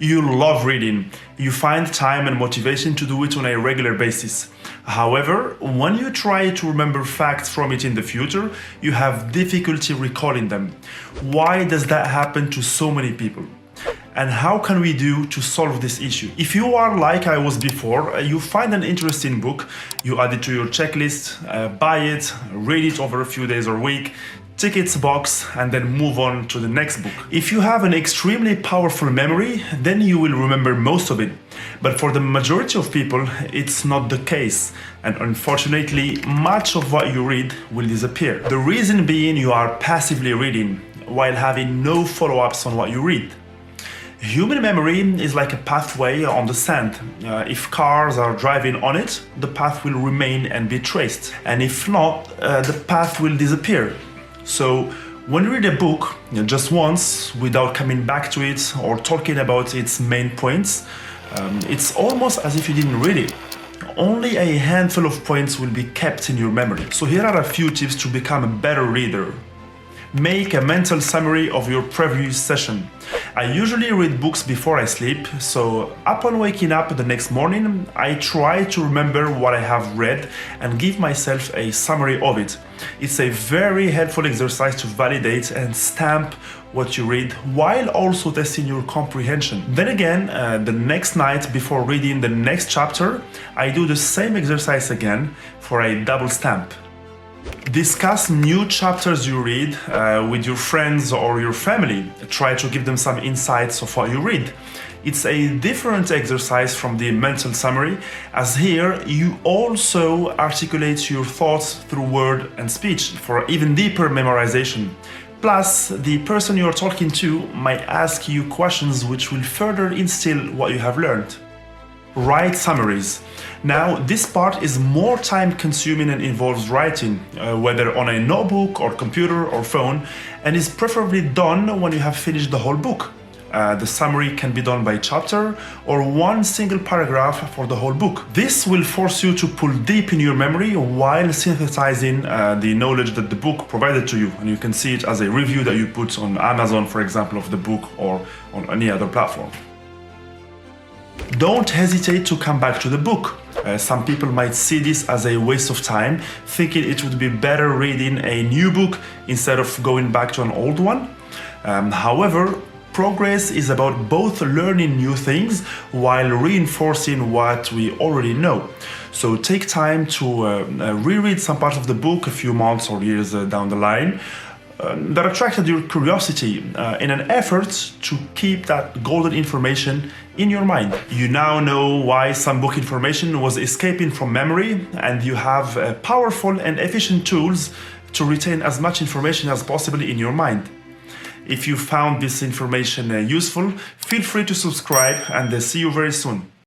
You love reading. You find time and motivation to do it on a regular basis. However, when you try to remember facts from it in the future, you have difficulty recalling them. Why does that happen to so many people? And how can we do to solve this issue? If you are like I was before, you find an interesting book, you add it to your checklist, buy it, read it over a few days or week, tick its box, and then move on to the next book. If you have an extremely powerful memory, then you will remember most of it. But for the majority of people, it's not the case. And unfortunately, much of what you read will disappear. The reason being you are passively reading while having no follow-ups on what you read. Human memory is like a pathway on the sand. If cars are driving on it, the path will remain and be traced. And if not, the path will disappear. So when you read a book just once without coming back to it or talking about its main points, it's almost as if you didn't read it. Only a handful of points will be kept in your memory. So here are a few tips to become a better reader. Make a mental summary of your previous session. I usually read books before I sleep, so upon waking up the next morning, I try to remember what I have read and give myself a summary of it. It's a very helpful exercise to validate and stamp what you read while also testing your comprehension. Then again, the next night before reading the next chapter, I do the same exercise again for a double stamp. Discuss new chapters you read with your friends or your family. Try to give them some insights of what you read. It's a different exercise from the mental summary, as here you also articulate your thoughts through word and speech for even deeper memorization. Plus, the person you're talking to might ask you questions which will further instill what you have learned. Write summaries. Now, this part is more time consuming and involves writing, whether on a notebook or computer or phone, and is preferably done when you have finished the whole book. The summary can be done by chapter or one single paragraph for the whole book. This will force you to pull deep in your memory while synthesizing the knowledge that the book provided to you. And you can see it as a review that you put on Amazon, for example, of the book or on any other platform. Don't hesitate to come back to the book. Some people might see this as a waste of time, thinking it would be better reading a new book instead of going back to an old one. However, progress is about both learning new things while reinforcing what we already know. So take time to reread some parts of the book a few months or years down the line that attracted your curiosity in an effort to keep that golden information in your mind. You now know why some book information was escaping from memory, and you have powerful and efficient tools to retain as much information as possible in your mind. If you found this information useful, feel free to subscribe, and see you very soon.